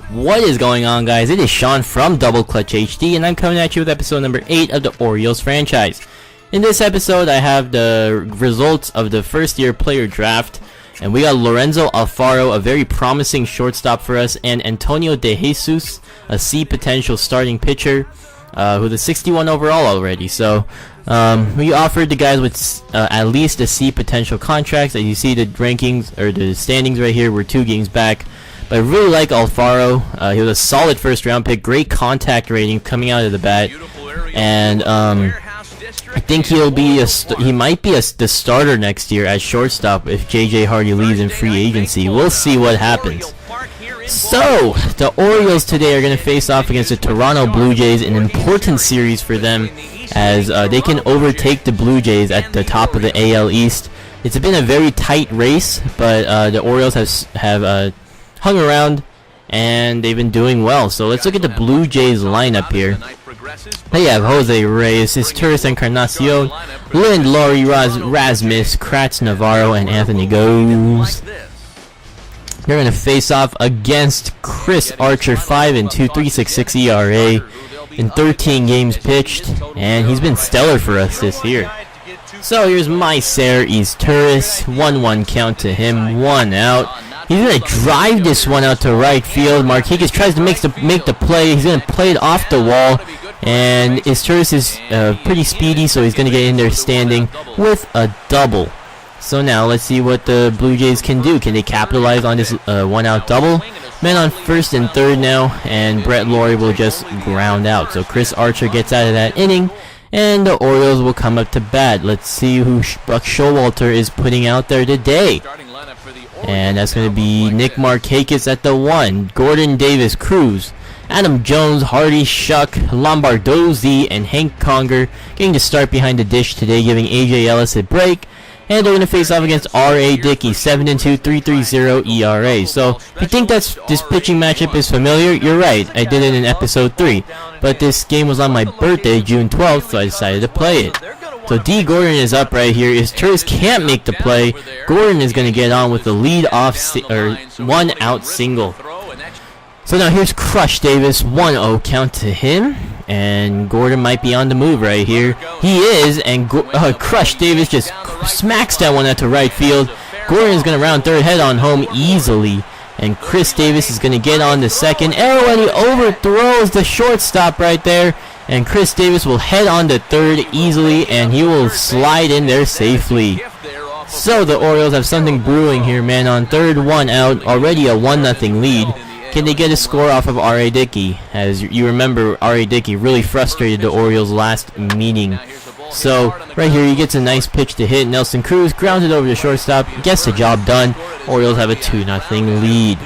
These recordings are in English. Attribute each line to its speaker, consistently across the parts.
Speaker 1: What is going on, guys? It is Sean from Double Clutch HD, and I'm coming at you with episode number 8 of the Orioles franchise. In this episode, I have the results of the first-year player draft, and we got Lorenzo Alfaro, a very promising shortstop for us, and Antonio De Jesus, a C potential starting pitcher, with a 61 overall already. So we offered the guys with at least a C potential contracts. As you see, the rankings or the standings right here, we're 2 games back. But I really like Alfaro. He was a solid first round pick, great contact rating coming out of the bat, and I think he might be the starter next year at shortstop if JJ Hardy leaves in free agency. We'll see what happens. So the Orioles today are going to face off against the Toronto Blue Jays, an important series for them as they can overtake the Blue Jays at the top of the AL East. It's been a very tight race, but the Orioles have hung around and they've been doing well. So let's look at the Blue Jays lineup here. They have Jose Reyes, Torres Encarnacion, Lind, Laurie, Rasmus, Kratz, Navarro, and Anthony Goes. They're going to face off against Chris Archer, 5-2, 3.66 ERA in 13 games pitched, and he's been stellar for us this year. So here's Maicer Torres, 1-1 count to him, 1 out. He's going to drive this one out to right field. Marquez tries to make the play. He's going to play it off the wall. And Torres is pretty speedy, so he's going to get in there standing with a double. So now let's see what the Blue Jays can do. Can they capitalize on this 1-out double? Men on first and third now, and Brett Laurie will just ground out. So Chris Archer gets out of that inning, and the Orioles will come up to bat. Let's see who Buck Showalter is putting out there today. And that's going to be Nick Markakis at the 1, Gordon Davis, Cruz, Adam Jones, Hardy, Shuck, Lombardozzi, and Hank Conger getting to start behind the dish today, giving AJ Ellis a break. And they're going to face off against R.A. Dickey, 7-2, 3.30 ERA. So if you think this pitching matchup is familiar, you're right. I did it in episode 3. But this game was on my birthday, June 12th, so I decided to play it. So D. Gordon is up right here. If Torres can't make the play, Gordon is going to get on with the lead-off 1-out single. So now here's Crush Davis, 1-0 count to him, and Gordon might be on the move right here. He is, and Crush Davis just smacks that one out to right field. Gordon is going to round third, head on home easily, and Chris Davis is going to get on the second. Oh, and he overthrows the shortstop right there, and Chris Davis will head on to third easily, and he will slide in there safely. So the Orioles have something brewing here, man. On third, 1 out, already a 1-0 lead. Can they get a score off of R.A. Dickey? As you remember, R.A. Dickey really frustrated the Orioles last meeting. So right here he gets a nice pitch to hit. Nelson Cruz grounded over the shortstop, gets the job done. Orioles have a 2-0 lead.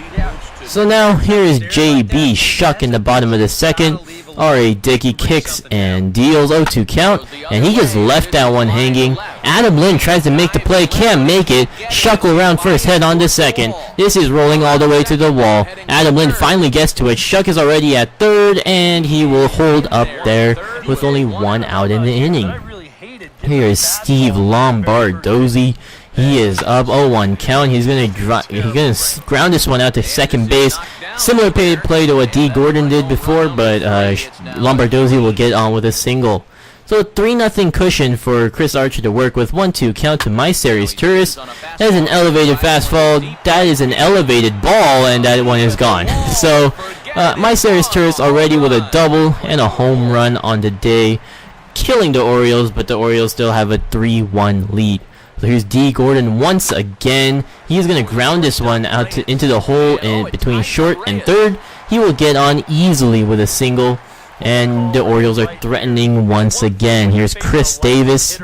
Speaker 1: So now here is J.B. Shuck in the bottom of the second. R.A. Dickey kicks and deals, 0-2 count, and he just left that one hanging. Adam Lind tries to make the play, can't make it. Shuck will round first, head on to second. This is rolling all the way to the wall. Adam Lind finally gets to it. Shuck is already at third, and he will hold up there with only 1 out in the inning. Here is Steve Lombardozzi. He is up, 0-1 count. He's gonna ground this one out to second base. Similar play to what D. Gordon did before, but Lombardozzi will get on with a single. So a 3-0 cushion for Chris Archer to work with. 1-2 count to Maicer Torres. That is an elevated fastball. That is an elevated ball, and that one is gone. So Maicer Torres already with a double and a home run on the day, killing the Orioles, but the Orioles still have a 3-1 lead. So here's D. Gordon once again. He's going to ground this one out into the hole between short and third. He will get on easily with a single, and the Orioles are threatening once again. Here's Chris Davis,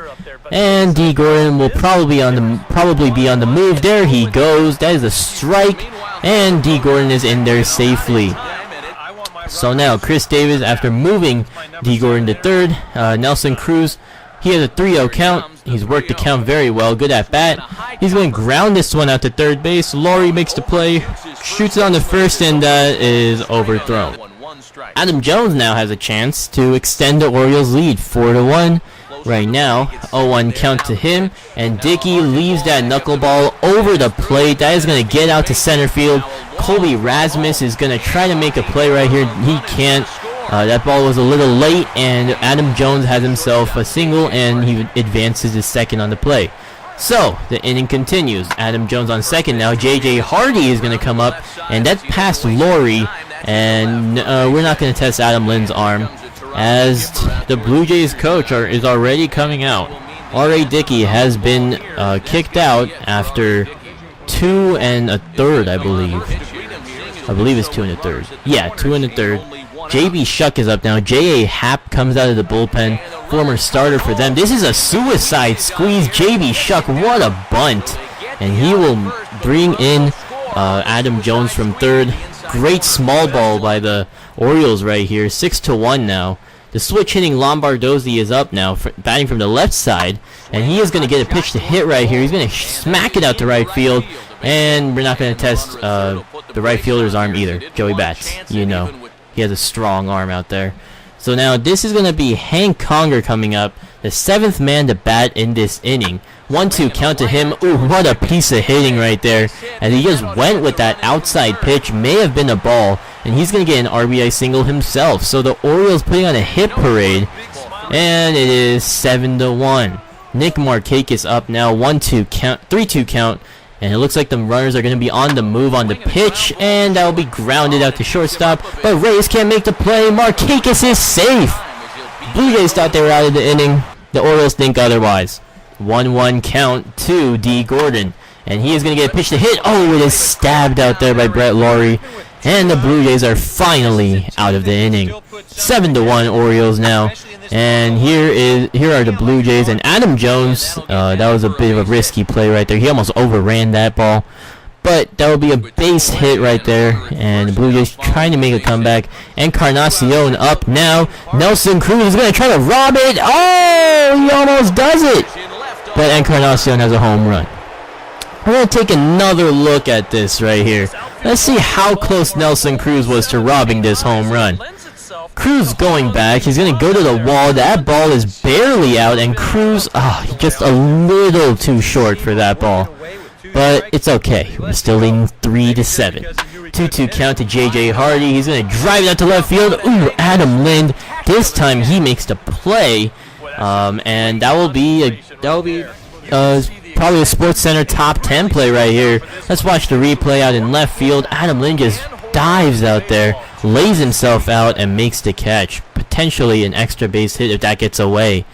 Speaker 1: and D. Gordon will probably be on the move. There he goes. That is a strike, and D. Gordon is in there safely. So now Chris Davis, after moving D. Gordon to third, Nelson Cruz, he has a 3-0 count. He's worked the count very well. Good at bat. He's going to ground this one out to third base. Laurie makes the play, shoots it on the first, and that is overthrown. Adam Jones now has a chance to extend the Orioles' lead 4-1. right now. 0-1 count to him, and Dickey leaves that knuckleball over the plate. That is going to get out to center field. Colby Rasmus is going to try to make a play right here. He can't. That ball was a little late, and Adam Jones has himself a single, and he advances his second on the play. So, the inning continues. Adam Jones on second now. J.J. Hardy is going to come up, and that's past Laurie, and we're not going to test Adam Lynn's arm, as the Blue Jays coach is already coming out. R.A. Dickey has been kicked out after 2 1/3, I believe. I believe it's 2 1/3. Yeah, 2 1/3. J.B. Shuck is up now. J.A. Happ comes out of the bullpen, former starter for them. This is a suicide squeeze. J.B. Shuck, what a bunt. And he will bring in Adam Jones from third. Great small ball by the Orioles right here. 6-1 now. The switch hitting Lombardozzi is up now, batting from the left side. And he is going to get a pitch to hit right here. He's going to smack it out to right field. And we're not going to test the right fielder's arm either. Joey Bats, you know. He has a strong arm out there. So now this is going to be Hank Conger coming up, the 7th man to bat in this inning. 1-2 count to him. Ooh, what a piece of hitting right there. And he just went with that outside pitch. May have been a ball. And he's going to get an RBI single himself. So the Orioles putting on a hit parade. And it is 7-1. Nick Markakis up now. 1-2 count, 3-2 count. And it looks like the runners are going to be on the move on the pitch. And that will be grounded out to shortstop. But Reyes can't make the play. Markakis is safe. Blue Jays thought they were out of the inning. The Orioles think otherwise. 1-1 count to D. Gordon. And he is going to get a pitch to hit. Oh, it is stabbed out there by Brett Laurie. And the Blue Jays are finally out of the inning. 7-1 Orioles now. And here are the Blue Jays and Adam Jones. That was a bit of a risky play right there. He almost overran that ball. But that will be a base hit right there. And the Blue Jays trying to make a comeback. Encarnacion up now. Nelson Cruz is going to try to rob it. Oh, he almost does it. But Encarnacion has a home run. We're going to take another look at this right here. Let's see how close Nelson Cruz was to robbing this home run. Cruz going back. He's going to go to the wall. That ball is barely out. And Cruz, just a little too short for that ball. But it's okay. We're still leading 3-7. 2-2 count to J.J. Hardy. He's going to drive it out to left field. Ooh, Adam Lind. This time he makes the play. And that will be probably a Sports Center top 10 play right here. Let's watch the replay out in left field. Adam Lind just dives out there, lays himself out, and makes the catch. Potentially an extra base hit if that gets away.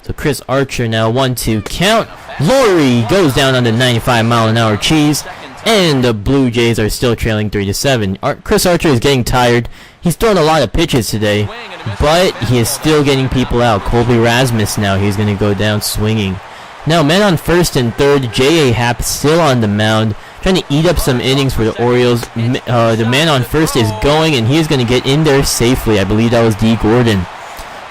Speaker 1: So Chris Archer now 1-2 count. Laurie goes down on the 95-mile-an-hour cheese. And the Blue Jays are still trailing 3-7. Chris Archer is getting tired. He's thrown a lot of pitches today, but he is still getting people out. Colby Rasmus now, he's going to go down swinging. Now, men on first and third. J.A. Happ still on the mound, trying to eat up some innings for the Orioles. The man on first is going, and he is going to get in there safely. I believe that was D. Gordon.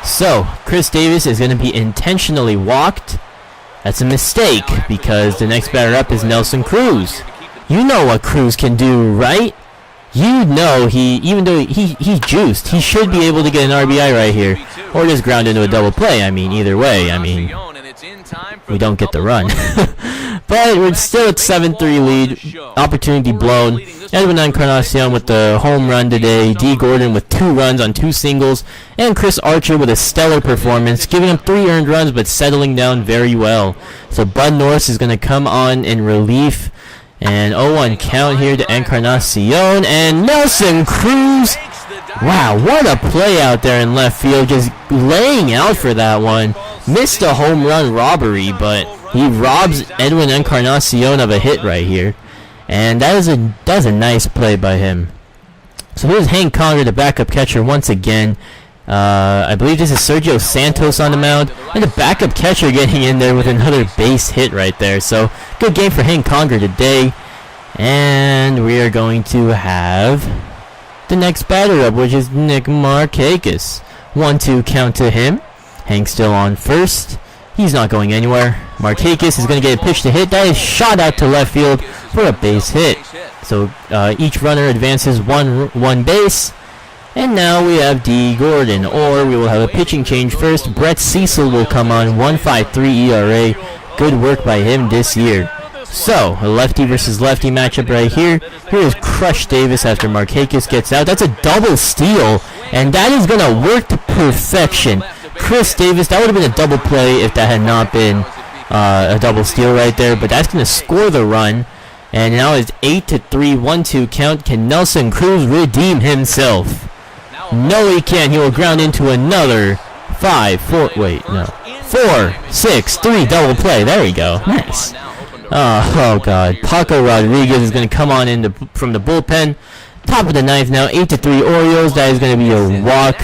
Speaker 1: So, Chris Davis is going to be intentionally walked. That's a mistake, because the next batter up is Nelson Cruz. You know what Cruz can do, right? You know even though he's juiced, he should be able to get an RBI right here. Or just ground into a double play. I mean, either way, we don't get the run. But we're still at 7-3 lead. Opportunity blown. Edwin Encarnacion with the home run today. D. Gordon with 2 runs on 2 singles. And Chris Archer with a stellar performance, giving him 3 earned runs but settling down very well. So Bud Norris is going to come on in relief. And 0-1 count here to Encarnacion. And Nelson Cruz. Wow, what a play out there in left field. Just laying out for that one. Missed a home run robbery, but he robs Edwin Encarnacion of a hit right here. And that is a nice play by him. So here's Hank Conger, the backup catcher, once again. I believe this is Sergio Santos on the mound. And the backup catcher getting in there with another base hit right there. So good game for Hank Conger today. And we are going to have the next batter up, which is Nick Markakis. 1-2 count to him. Hank still on first. He's not going anywhere. Markakis is going to get a pitch to hit. That is shot out to left field for a base hit. So each runner advances one base. And now we have D. Gordon, or we will have a pitching change first. Brett Cecil will come on, 1.53 ERA. Good work by him this year. So, a lefty versus lefty matchup right here. Here is Crush Davis after Markakis gets out. That's a double steal, and that is going to work to perfection. Chris Davis, that would have been a double play if that had not been a double steal right there, but that's going to score the run. And now it's 8-3, 1-2 count. Can Nelson Cruz redeem himself? No, he can't. He will ground into another 4, 6, 3 double play. There we go. Nice. Oh God. Paco Rodriguez is going to come on in from the bullpen. Top of the ninth now. 8-3 Orioles. That is going to be a walk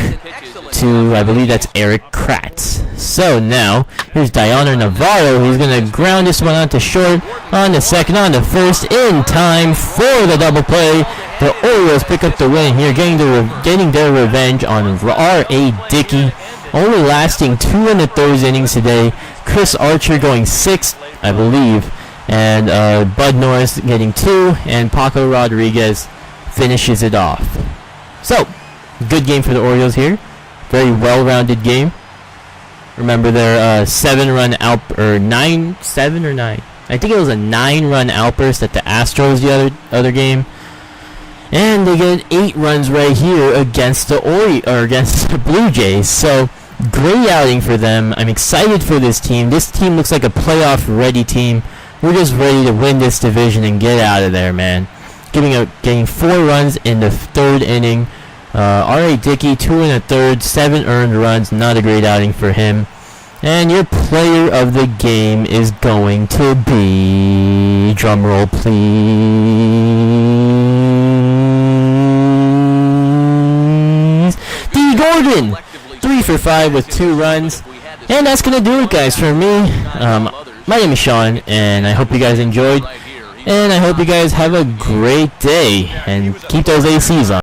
Speaker 1: to, I believe that's Eric Kratz. So now, here's Diana Navarro. He's going to ground this one onto short, on the second, on the first, in time for the double play. The Orioles pick up the win here, getting their revenge on R.A. Dickey. Only lasting 2 1/3 innings today. Chris Archer going 6, I believe. And Bud Norris getting 2. And Paco Rodriguez finishes it off. So, good game for the Orioles here. Very well-rounded game. Remember their 7-run out, or 9? I think it was a 9-run outburst at the Astros the other game. And they get 8 runs right here against the against the Blue Jays. So great outing for them. I'm excited for this team. This team looks like a playoff-ready team. We're just ready to win this division and get out of there, man. Getting 4 runs in the 3rd inning. R.A. Dickey, 2 1/3, 7 earned runs. Not a great outing for him. And your player of the game is going to be, drumroll please, D. Gordon. 3 for 5 with 2 runs. And that's going to do it, guys, for me. My name is Sean, and I hope you guys enjoyed. And I hope you guys have a great day, and keep those ACs on.